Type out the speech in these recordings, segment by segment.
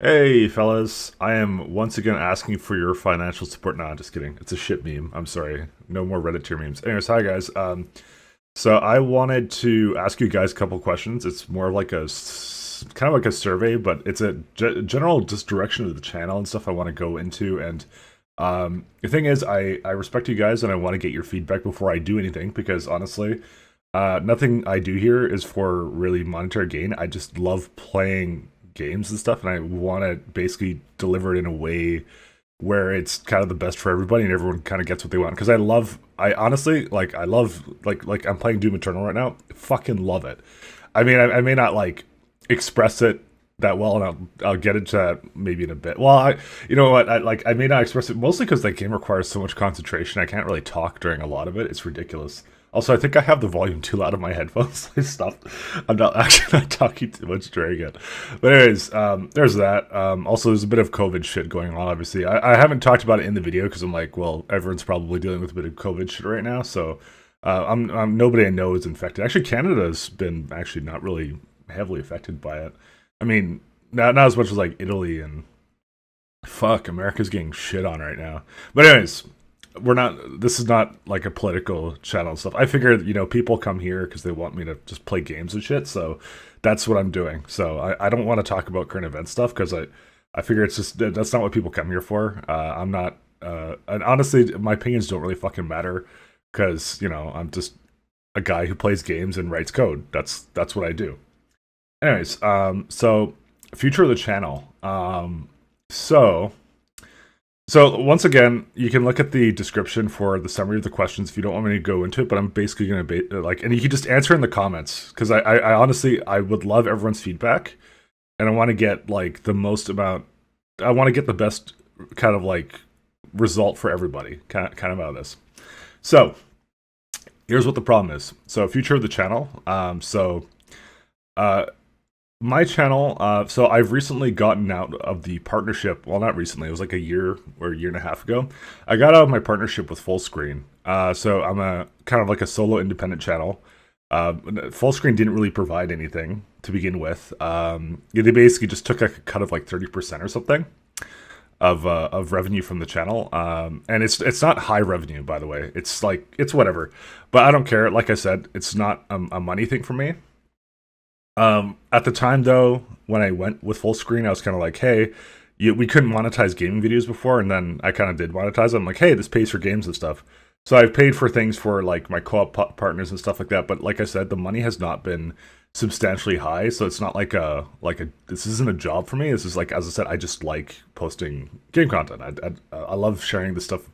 Hey, fellas. I am once again asking for your financial support. No, I'm just kidding. It's a shit meme. I'm sorry. No more Reddit tier memes. Anyways, hi, guys. So I wanted to ask you guys a couple questions. It's more of like kind of like a survey, but it's a general just direction of the channel and stuff I want to go into. And the thing is, I respect you guys and I want to get your feedback before I do anything because honestly, nothing I do here is for really monetary gain. I just love playing games and stuff, and I want to basically deliver it in a way where it's kind of the best for everybody and everyone kind of gets what they want. Because I honestly, I love, like I'm playing Doom Eternal right now. Fucking love it. I mean, I may not like express it that well, and I'll get into that maybe in a bit. Well, you know what, I may not express it mostly because that game requires so much concentration. I can't really talk during a lot of it. It's ridiculous. Also, I think I have the volume too loud in my headphones. I stopped. I'm not actually not talking too much during it. But anyways, there's that. Also, there's a bit of COVID shit going on, obviously. I haven't talked about it in the video because I'm like, well, everyone's probably dealing with a bit of COVID shit right now. So I'm nobody I know is infected. Actually, Canada's been actually not really heavily affected by it. I mean, not as much as like Italy and fuck, America's getting shit on right now. But anyways, we're not, this is not like a political channel and stuff. I figured, people come here because they want me to just play games and shit, so that's what I'm doing. So I don't want to talk about current event stuff because I figure it's just, that's not what people come here for. I'm not, and honestly, my opinions don't really fucking matter because, I'm just a guy who plays games and writes code. That's what I do. Anyways, so future of the channel. So so once again, you can look at the description for the summary of the questions if you don't want me to go into it. But I'm basically going to and you can just answer in the comments because I honestly I would love everyone's feedback, and I want to get like the most amount. I want to get the best kind of like result for everybody, kind of out of this. So here's what the problem is. So future of the channel. Uh, my channel, so I've recently gotten out of the partnership. Well, not recently. It was like a year or a year and a half ago. I got out of my partnership with Fullscreen. So I'm a kind of like a solo independent channel. Fullscreen didn't really provide anything to begin with. Yeah, they basically just took like a cut of like 30% or something of revenue from the channel. And it's not high revenue, by the way. It's like it's whatever, but I don't care. Like I said, it's not a money thing for me. At the time, though, when I went with Fullscreen, I was kind of like, hey, we couldn't monetize gaming videos before, and then I kind of did monetize them. I'm like, hey, this pays for games and stuff. So I've paid for things for like my co-op partners and stuff like that. But like I said, the money has not been substantially high, so it's not like a this isn't a job for me. This is like, as I said, I just like posting game content. I love sharing this stuff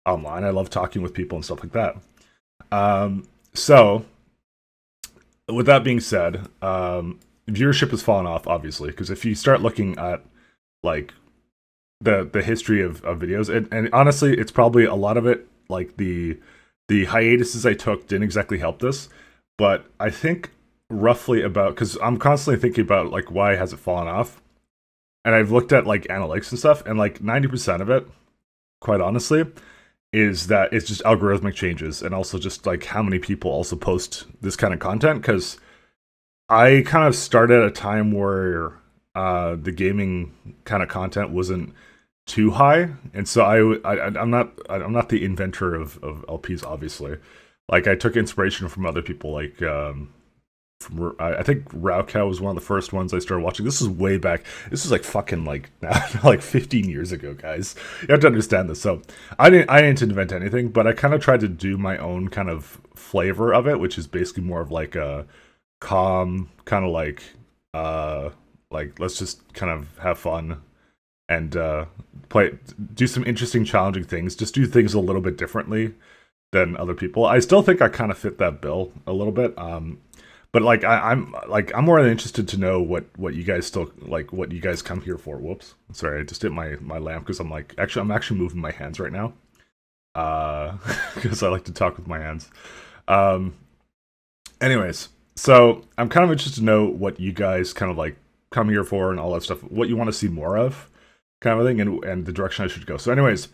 online. I love talking with people and stuff like that. So with that being said, viewership has fallen off, obviously, because if you start looking at like the history of videos, and honestly, it's probably a lot of it, like the hiatuses I took didn't exactly help this, but I think roughly about, because I'm constantly thinking about like why has it fallen off, and I've looked at like analytics and stuff, and like 90% of it, quite honestly, is that it's just algorithmic changes and also just like how many people also post this kind of content. Because I kind of started at a time where the gaming kind of content wasn't too high, and so I'm not the inventor of LPs, obviously. Like I took inspiration from other people, like from I think Raocow was one of the first ones I started watching. This is way back. This is like fucking like now, like 15 years ago, guys. You have to understand this. So I didn't invent anything, but I kind of tried to do my own kind of flavor of it, which is basically more of like a calm kind of like let's just kind of have fun and do some interesting, challenging things. Just do things a little bit differently than other people. I still think I kind of fit that bill a little bit. But like I'm more than interested to know what you guys still like, what you guys come here for. Whoops, sorry, I just hit my lamp because I'm actually moving my hands right now. Because I like to talk with my hands. Anyways, so I'm kind of interested to know what you guys kind of like come here for and all that stuff. What you want to see more of, kind of thing, and the direction I should go. So, anyways,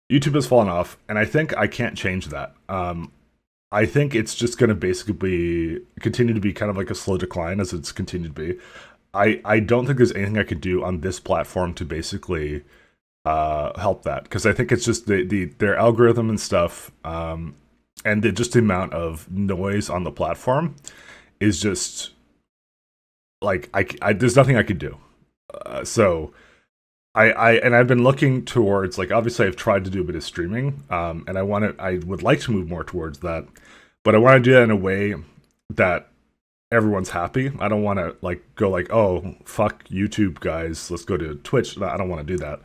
YouTube has fallen off, and I think I can't change that. I think it's just going to basically continue to be kind of like a slow decline as it's continued to be. I don't think there's anything I could do on this platform to basically help that, because I think it's just their algorithm and stuff, and just the amount of noise on the platform is just like there's nothing I could do. So I've been looking towards, like, obviously I've tried to do a bit of streaming, and I would like to move more towards that, but I want to do that in a way that everyone's happy. I don't want to like go like, oh fuck YouTube guys, let's go to Twitch. I don't want to do that.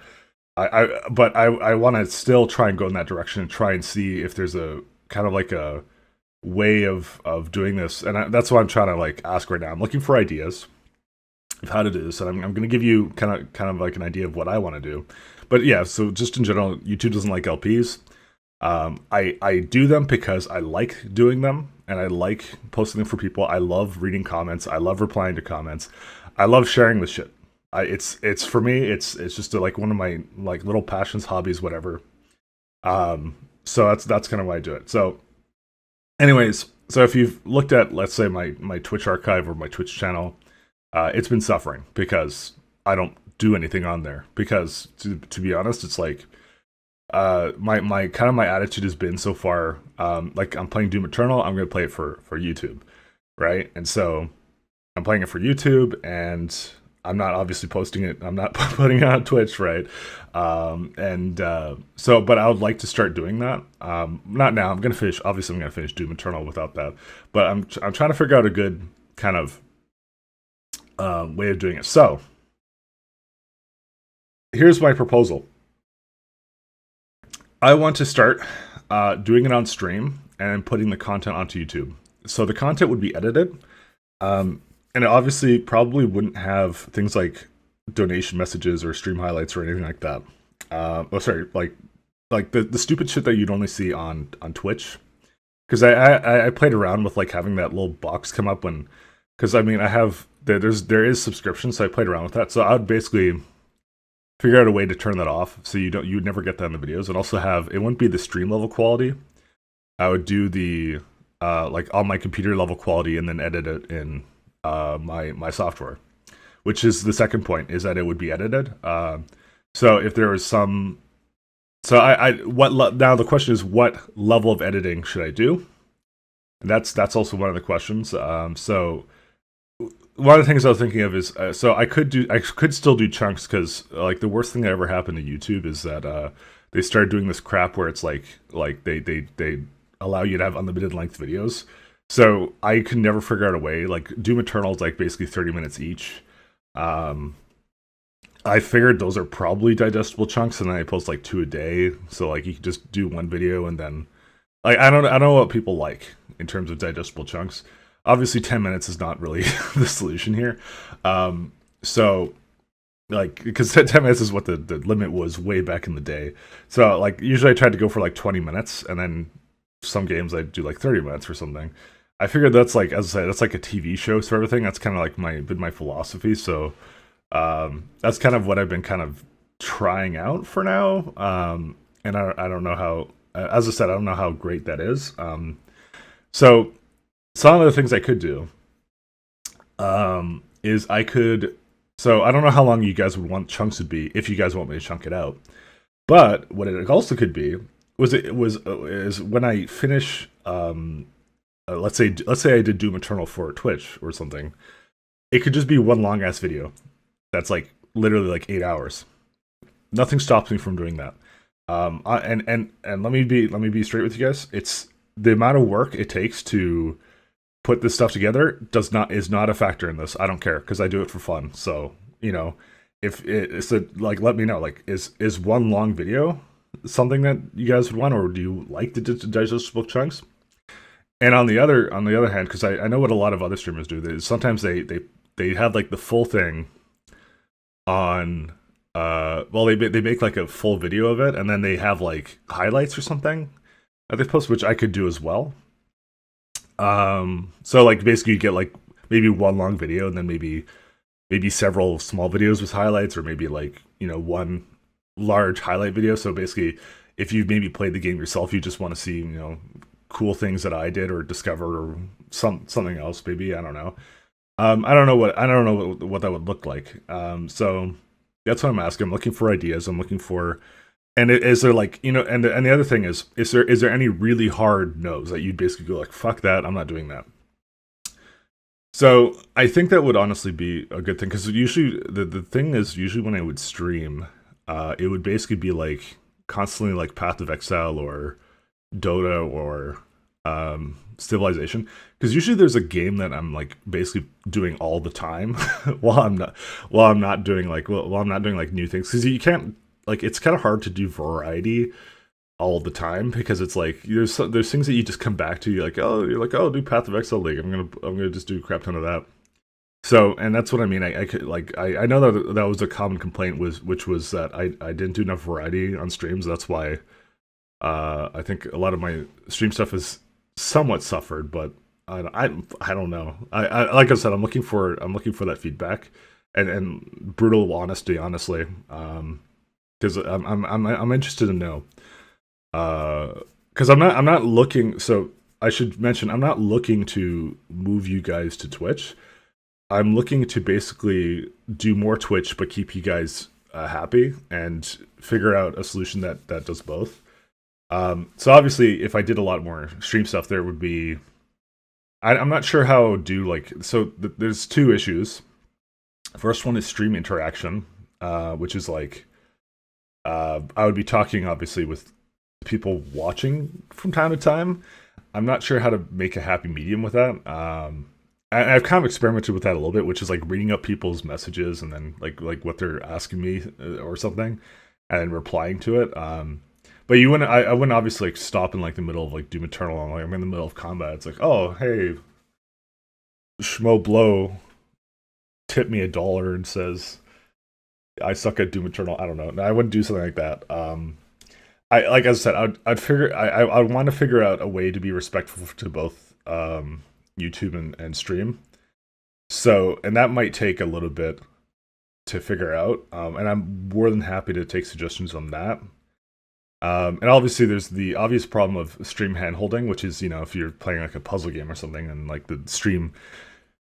But I want to still try and go in that direction and try and see if there's a kind of like a way of doing this, and that's what I'm trying to like ask right now. I'm looking for ideas of how to do this, and I'm going to give you kind of like an idea of what I want to do. But yeah, so just in general, YouTube doesn't like LPs. I do them because I like doing them, and I like posting them for people. I love reading comments. I love replying to comments. I love sharing this shit. It's for me. It's just like one of my like little passions, hobbies, whatever. So that's kind of why I do it. So, anyways, so if you've looked at, let's say, my Twitch archive or my Twitch channel, it's been suffering because I don't do anything on there. Because to be honest, it's like my kind of my attitude has been so far, like, I'm playing Doom Eternal, I'm gonna play it for YouTube, right? And so I'm playing it for YouTube, and I'm not obviously posting it. I'm not putting it on Twitch, right? So, but I would like to start doing that. Not now. I'm gonna finish. Obviously, I'm gonna finish Doom Eternal without that. But I'm trying to figure out a good kind of way of doing it. So here's my proposal. I want to start doing it on stream and putting the content onto YouTube. So the content would be edited. And it obviously probably wouldn't have things like donation messages or stream highlights or anything like that. Like the stupid shit that you'd only see on Twitch. Because I played around with like having that little box come up when, because I mean there is subscriptions, so I played around with that. So I would basically figure out a way to turn that off, so you would never get that in the videos, and also it wouldn't be the stream level quality. I would do the like on my computer level quality and then edit it in my software, which is the second point, is that it would be edited. So if there was some, so now the question is, what level of editing should I do? And that's also one of the questions. So one of the things I was thinking of is, so I could still do chunks, because like the worst thing that ever happened to YouTube is that they started doing this crap where it's like they allow you to have unlimited length videos. So I could never figure out a way. Like Doom Eternal is like basically 30 minutes each. I figured those are probably digestible chunks, and then I post like 2 a day. So like you could just do one video, and then like I don't know what people like in terms of digestible chunks. Obviously 10 minutes is not really the solution here. So like, because 10 minutes is what the limit was way back in the day. So like usually I tried to go for like 20 minutes, and then some games I do like 30 minutes or something. I figured that's like, as I said, that's like a TV show sort of thing. That's kind of like my philosophy. So that's kind of what I've been kind of trying out for now. And I don't know how, as I said, I don't know how great that is. So some of the things I could do is so I don't know how long you guys would want chunks to be, if you guys want me to chunk it out. But what it also could be is when I finish, let's say I did Doom Eternal for Twitch or something, it could just be one long ass video that's like literally like 8 hours. Nothing stops me from doing that. And let me be straight with you guys. It's the amount of work it takes to put this stuff together is not a factor in this. I don't care, because I do it for fun. So if it's like, let me know, like, is one long video something that you guys would want, or do you like the digestible chunks? And on the other hand, because I know what a lot of other streamers do, sometimes they have like the full thing on well, they make like a full video of it, and then they have like highlights or something that they post, which I could do as well. So like basically you get like maybe one long video, and then maybe several small videos with highlights, or maybe like one large highlight video. So basically, if you've maybe played the game yourself, you just want to see cool things that I did or discovered, or something else, maybe, I don't know. I don't know what that would look like. So that's what I'm asking. I'm looking for ideas. I'm looking for, and is there like, and the other thing is there any really hard no's that you'd basically go like, fuck that, I'm not doing that. So I think that would honestly be a good thing, because usually the thing is, usually when I would stream, it would basically be like constantly like Path of Exile or Dota or Civilization, because usually there's a game that I'm like basically doing all the time while I'm not doing like, while I'm not doing like new things, because you can't, like, it's kind of hard to do variety all the time, because it's like there's things that you just come back to. You're like, oh, do Path of Exile League. I'm gonna just do a crap ton of that. So, and that's what I mean. I could like I know that that was a common complaint, which was that I didn't do enough variety on streams. That's why I think a lot of my stream stuff has somewhat suffered. But I don't know. Like I said, I'm looking for that feedback and brutal honesty, honestly, because I'm interested to know. Because I'm not looking. So I should mention, I'm not looking to move you guys to Twitch. I'm looking to basically do more Twitch, but keep you guys happy and figure out a solution that does both. So obviously, if I did a lot more stream stuff, there would be. I'm not sure how I would do like. So there's two issues. First one is stream interaction, which is like I would be talking obviously with people watching from time to time. I'm not sure how to make a happy medium with that. I've kind of experimented with that a little bit, which is like reading up people's messages and then like what they're asking me or something, and replying to it. But you wouldn't. I wouldn't obviously like stop in like the middle of like Doom Eternal. And, like I'm in the middle of combat. It's like, oh hey, Schmo Blow tipped me $1 and says I suck at Doom Eternal. I don't know. No, I wouldn't do something like that. I like as I said, I'd want to figure out a way to be respectful to both YouTube and stream. So, and that might take a little bit to figure out. And I'm more than happy to take suggestions on that. And obviously, there's the obvious problem of stream handholding, which is, if you're playing like a puzzle game or something, and like the stream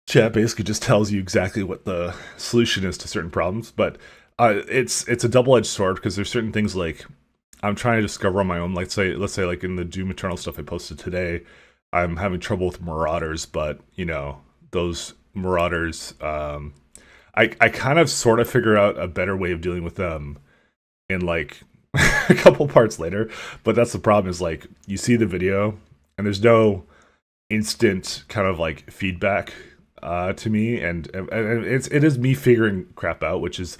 chat basically just tells you exactly what the solution is to certain problems. But it's a double-edged sword, because there's certain things like I'm trying to discover on my own. Let's say like in the Doom Eternal stuff I posted today, I'm having trouble with marauders, but those marauders, I kind of sort of figure out a better way of dealing with them in like a couple parts later. But that's the problem, is like you see the video and there's no instant kind of like feedback to me, and it is me figuring crap out, which is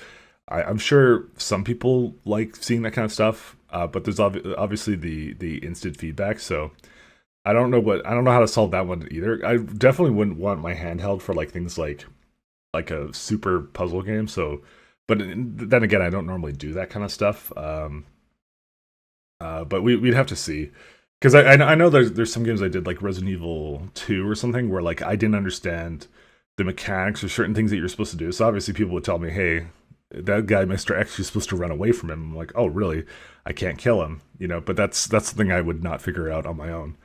I'm sure some people like seeing that kind of stuff, but there's obviously the instant feedback. So I don't know how to solve that one either. I definitely wouldn't want my handheld for like things like a super puzzle game. So, but then again, I don't normally do that kind of stuff. But we'd have to see, because I know there's some games I did, like Resident Evil 2 or something, where like I didn't understand the mechanics or certain things that you're supposed to do. So obviously people would tell me, hey, that guy Mr. X, you're supposed to run away from him. I'm like, oh really? I can't kill him, but that's something I would not figure out on my own.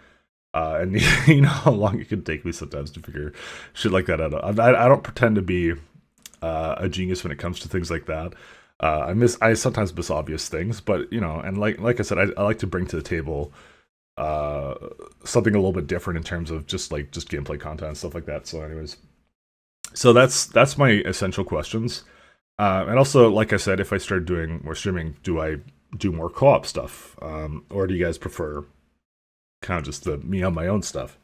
And you know how long it could take me sometimes to figure shit like that out. I don't pretend to be a genius when it comes to things like that. I sometimes miss obvious things, but and like I said, I like to bring to the table something a little bit different in terms of just gameplay content and stuff like that. So anyways, so that's my essential questions. And also, like I said, if I start doing more streaming, do I do more co-op stuff, or do you guys prefer kind of just the me on my own stuff?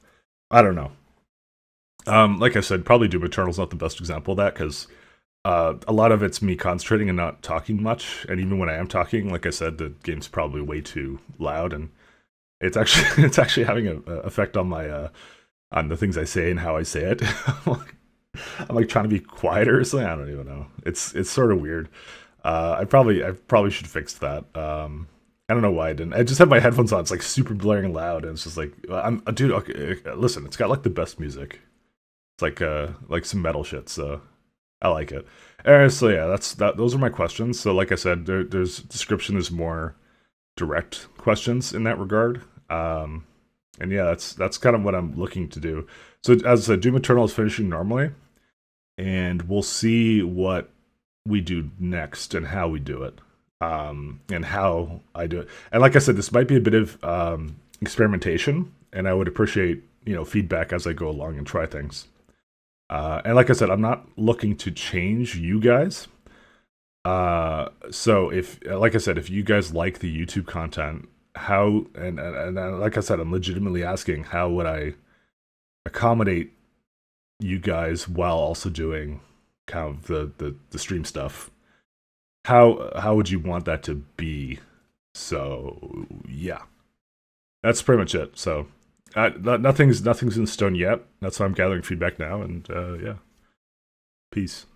I don't know. Like I said, probably Doom Eternal's not the best example of that, because a lot of it's me concentrating and not talking much. And even when I am talking, like I said, the game's probably way too loud, and it's actually it's actually having an effect on my on the things I say and how I say it. I'm like trying to be quieter or something. I don't even know. It's sort of weird. I probably should fix that. I don't know why I didn't. I just have my headphones on. It's like super blaring loud, and it's just like dude. Okay, listen, it's got like the best music. It's like some metal shit. So I like it. So yeah, those are my questions. So like I said, there's description is more direct questions in that regard. And yeah, that's kind of what I'm looking to do. So as I said, Doom Eternal is finishing normally. and we'll see what we do next and how we do it, and how I do it. And like I said, this might be a bit of experimentation, and I would appreciate feedback as I go along and try things. And like I said, I'm not looking to change you guys. So if, like I said, if you guys like the YouTube content, how and like I said, I'm legitimately asking, how would I accommodate you guys while also doing kind of the stream stuff? How would you want that to be? So yeah, that's pretty much it. So nothing's in stone yet. That's why I'm gathering feedback now, and yeah, peace.